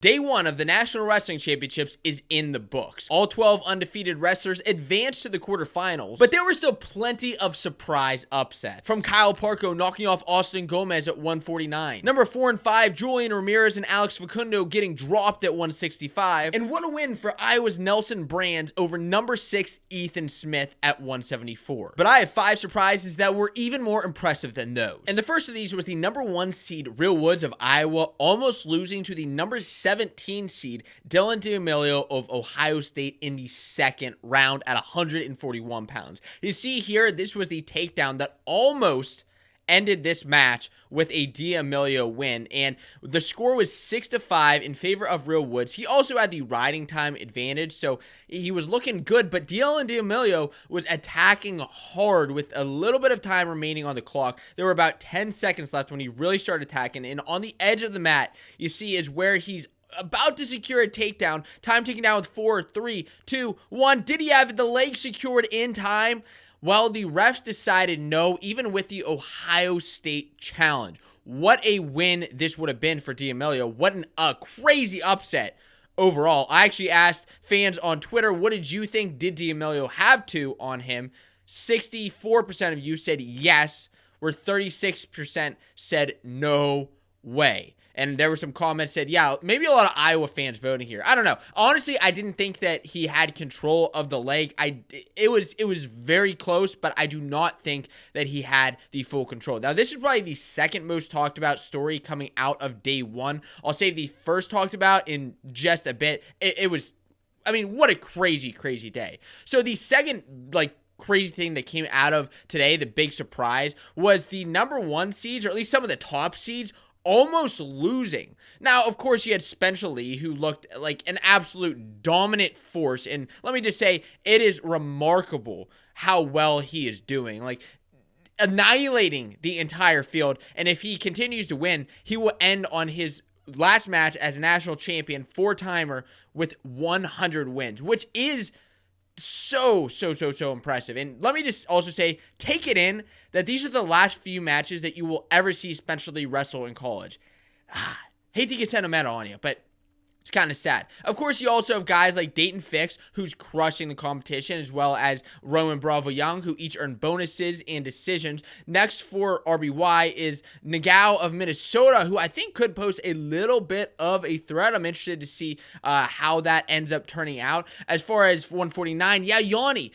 Day 1 of the National Wrestling Championships is in the books. All 12 undefeated wrestlers advanced to the quarterfinals, but there were still plenty of surprise upsets. From Kyle Parco knocking off Austin Gomez at 149. Number 4 and 5, Julian Ramirez and Alex Facundo getting dropped at 165. And what a win for Iowa's Nelson Brands over number 6, Ethan Smith at 174. But I have 5 surprises that were even more impressive than those. And the first of these was the number 1 seed, Real Woods of Iowa, almost losing to the number 17 seed Dylan D'Amelio of Ohio State in the second round at 141 pounds. You see here, this was the takedown that almost ended this match with a D'Amelio win, and the score was 6-5 in favor of Real Woods. He also had the riding time advantage, so he was looking good, but Dylan D'Amelio was attacking hard with a little bit of time remaining on the clock. There were about 10 seconds left when he really started attacking, and on the edge of the mat, you see is where he's about to secure a takedown. Time taken down with 4, 3, 2, 1. Did he have the leg secured in time? Well, the refs decided no, even with the Ohio State challenge. What a win this would have been for D'Amelio. What a crazy upset overall. I actually asked fans on Twitter, what did you think? Did D'Amelio have to on him? 64% of you said yes, where 36% said no way. And there were some comments that said, yeah, maybe a lot of Iowa fans voting here. I don't know. Honestly, I didn't think that he had control of the leg. It was very close, but I do not think that he had the full control. Now, this is probably the second most talked about story coming out of day 1. I'll save the first talked about in just a bit. It was, I mean, what a crazy, crazy day. So the second, crazy thing that came out of today, the big surprise, was the number 1 seeds, or at least some of the top seeds, almost losing. Now, of course, you had Spencer Lee, who looked like an absolute dominant force, and let me just say, it is remarkable how well he is doing, annihilating the entire field, and if he continues to win, he will end on his last match as a national champion, 4-timer, with 100 wins, which is so impressive. And let me just also say, take it in that these are the last few matches that you will ever see Spencer Lee wrestle in college. Hate to get sentimental on you, but it's kind of sad. Of course, you also have guys like Dayton Fix, who's crushing the competition, as well as Roman Bravo Young, who each earned bonuses and decisions. Next for RBY is Nagao of Minnesota, who I think could pose a little bit of a threat. I'm interested to see how that ends up turning out. As far as 149, Yanni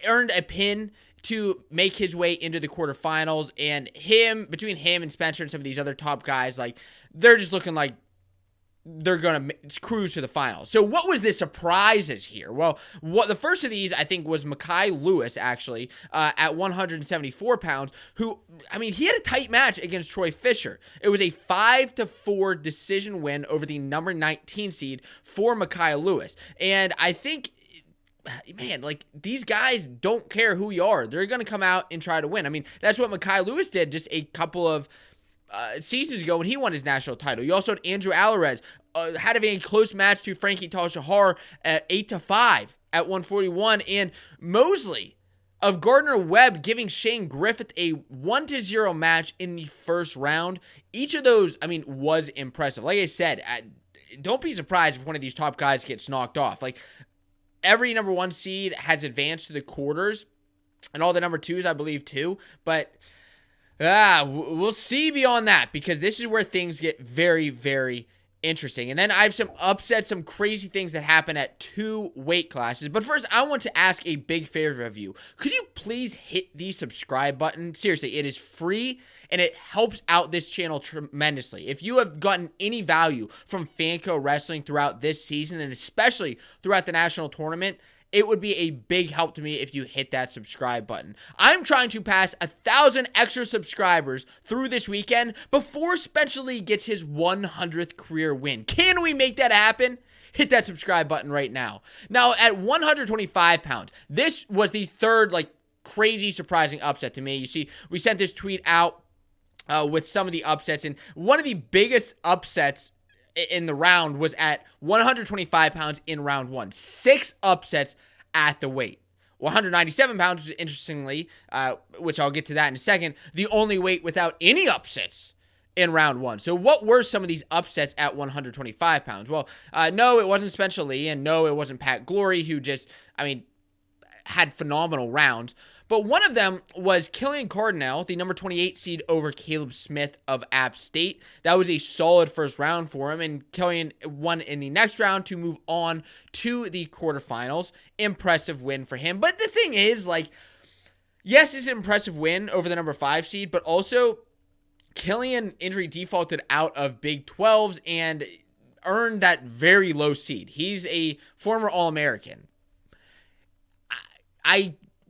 earned a pin to make his way into the quarterfinals, and between him and Spencer and some of these other top guys, they're just looking like they're going to cruise to the finals. So what was the surprises here? Well, the first of these, I think, was Mekhi Lewis, actually, at 174 pounds, who, he had a tight match against Troy Fisher. It was a 5-4 decision win over the number 19 seed for Mekhi Lewis. And I think, man, these guys don't care who you are. They're going to come out and try to win. That's what Mekhi Lewis did just a couple of seasons ago when he won his national title. You also had Andrew Alvarez, had a very close match to Frankie Tal-Shahar at 8-5 at 141, and Mosley of Gardner Webb giving Shane Griffith a 1-0 match in the first round. Each of those, was impressive. Like I said, don't be surprised if one of these top guys gets knocked off. Every number 1 seed has advanced to the quarters, and all the number 2s, I believe, too, but we'll see beyond that, because this is where things get very, very interesting. And then I have some upsets, some crazy things that happen at 2 weight classes. But first, I want to ask a big favor of you. Could you please hit the subscribe button? Seriously, it is free, and it helps out this channel tremendously. If you have gotten any value from Fanco Wrestling throughout this season, and especially throughout the national tournament, it would be a big help to me if you hit that subscribe button. I'm trying to pass 1,000 extra subscribers through this weekend before Spencer Lee gets his 100th career win. Can we make that happen? Hit that subscribe button right now. Now, at 125 pounds, this was the third, crazy surprising upset to me. You see, we sent this tweet out with some of the upsets, and one of the biggest upsets in the round was at 125 pounds in round 1. 6 upsets at the weight. 197 pounds, interestingly, which I'll get to that in a second, the only weight without any upsets in round one. So what were some of these upsets at 125 pounds? Well, no, it wasn't Spencer Lee, and no, it wasn't Pat Glory, who just, had phenomenal rounds. But one of them was Killian Cardinal, the number 28 seed over Caleb Smith of App State. That was a solid first round for him, and Killian won in the next round to move on to the quarterfinals. Impressive win for him. But the thing is, yes, it's an impressive win over the number 5 seed, but also Killian injury defaulted out of Big 12s and earned that very low seed. He's a former All-American.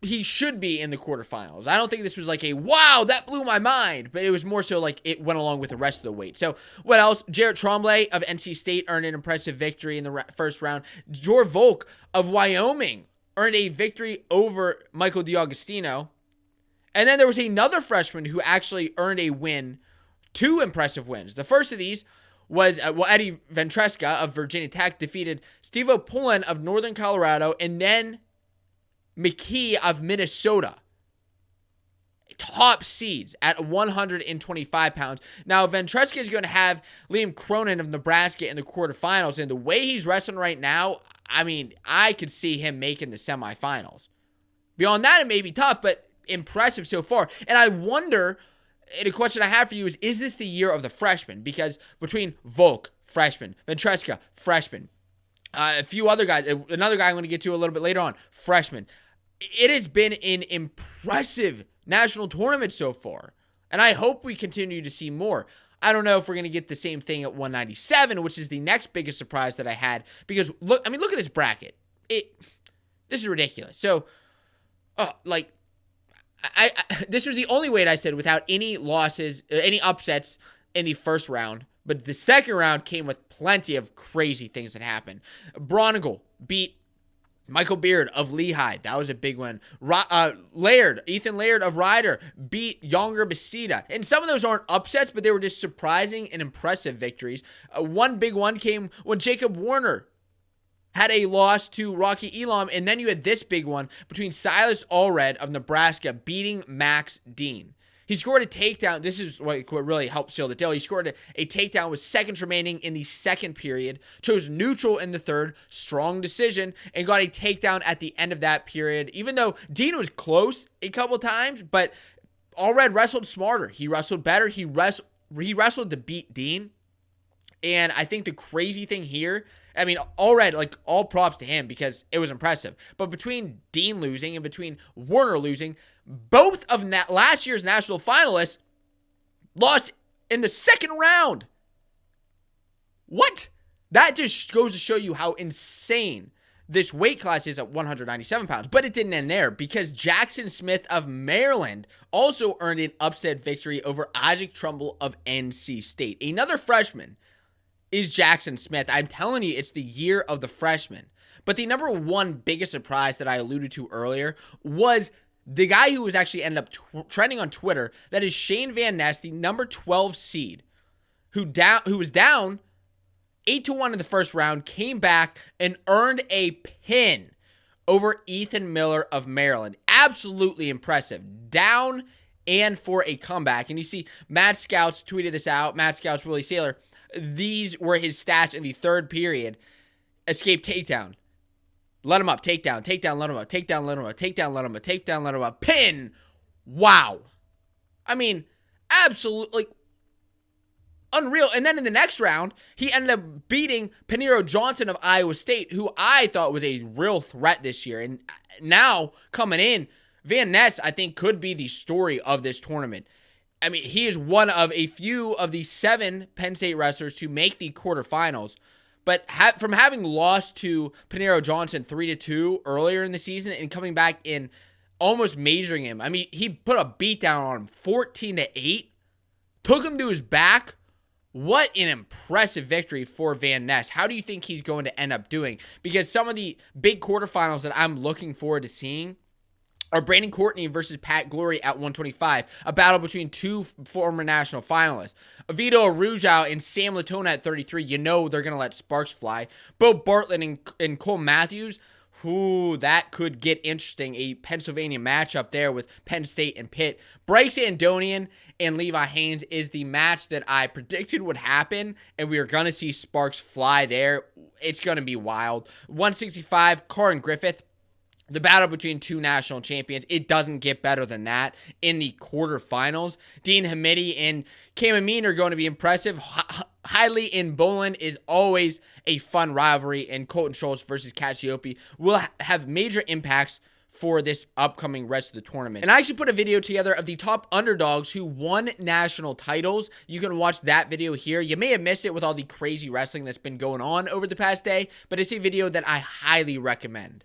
He should be in the quarterfinals. I don't think this was wow, that blew my mind, but it was more so it went along with the rest of the weight. So what else? Jarrett Tremblay of NC State earned an impressive victory in the first round. Jor Volk of Wyoming earned a victory over Michael DiAugustino. And then there was another freshman who actually earned a win, 2 impressive wins. The first of these was Eddie Ventresca of Virginia Tech defeated Steve Pullen of Northern Colorado, and then McKee of Minnesota. Top seeds at 125 pounds. Now, Ventresca is going to have Liam Cronin of Nebraska in the quarterfinals, and the way he's wrestling right now, I could see him making the semifinals. Beyond that, it may be tough, but impressive so far. And I wonder, and a question I have for you is this the year of the freshmen? Because between Volk, freshman, Ventresca, freshman, a few other guys, another guy I'm going to get to a little bit later on, freshman. It has been an impressive national tournament so far, and I hope we continue to see more. I don't know if we're going to get the same thing at 197, which is the next biggest surprise that I had, because look at this bracket. This is ridiculous. So, this was the only weight I said without any losses, any upsets in the first round. But the second round came with plenty of crazy things that happened. Bronigal beat Michael Beard of Lehigh. That was a big one. Ethan Laird of Ryder beat Younger Bastida. And some of those aren't upsets, but they were just surprising and impressive victories. One big one came when Jacob Warner had a loss to Rocky Elam. And then you had this big one between Silas Allred of Nebraska beating Max Dean. He scored a takedown. This is what really helped seal the deal. He scored a takedown with seconds remaining in the second period, chose neutral in the third, strong decision, and got a takedown at the end of that period. Even though Dean was close a couple times, but Allred wrestled smarter. He wrestled better. He wrestled to beat Dean. And I think the crazy thing here, Allred, all props to him because it was impressive. But between Dean losing and between Warner losing, both of last year's national finalists lost in the second round. What? That just goes to show you how insane this weight class is at 197 pounds. But it didn't end there, because Jackson Smith of Maryland also earned an upset victory over Isaac Trumbull of NC State. Another freshman is Jackson Smith. I'm telling you, it's the year of the freshman. But the number one biggest surprise that I alluded to earlier was the guy who was actually ended up trending on Twitter. That is Shane Van Ness, the number 12 seed, who was down 8-1 in the first round, came back and earned a pin over Ethan Miller of Maryland. Absolutely impressive. Down and for a comeback. And you see, Mad Scouts tweeted this out. Mad Scouts Willie Saylor. These were his stats in the third period. Escape takedown. Let him up. Takedown. Takedown. Let him up. Takedown. Let him up. Takedown. Let him up. Takedown. Let him up. Pin. Wow. Absolutely unreal. And then in the next round, he ended up beating Paniro Johnson of Iowa State, who I thought was a real threat this year. And now, coming in, Van Ness, I think, could be the story of this tournament. He is one of a few of the 7 Penn State wrestlers to make the quarterfinals. But from having lost to Paniro Johnson 3-2 earlier in the season and coming back and almost measuring him, he put a beatdown on him 14-8, took him to his back. What an impressive victory for Van Ness. How do you think he's going to end up doing? Because some of the big quarterfinals that I'm looking forward to seeing are Brandon Courtney versus Pat Glory at 125, a battle between 2 former national finalists. Vito Arujau and Sam Latona at 33. You know they're going to let sparks fly. Bo Bartlett and Cole Matthews. Ooh, that could get interesting. A Pennsylvania matchup there with Penn State and Pitt. Bryce Andonian and Levi Haynes is the match that I predicted would happen, and we are going to see sparks fly there. It's going to be wild. 165, Corin Griffith. The battle between two national champions, it doesn't get better than that in the quarterfinals. Dean Hamidi and Cam Amin are going to be impressive. Hiley and Boland is always a fun rivalry, and Colton Schultz versus Cassiope will have major impacts for this upcoming rest of the tournament. And I actually put a video together of the top underdogs who won national titles. You can watch that video here. You may have missed it with all the crazy wrestling that's been going on over the past day, but it's a video that I highly recommend.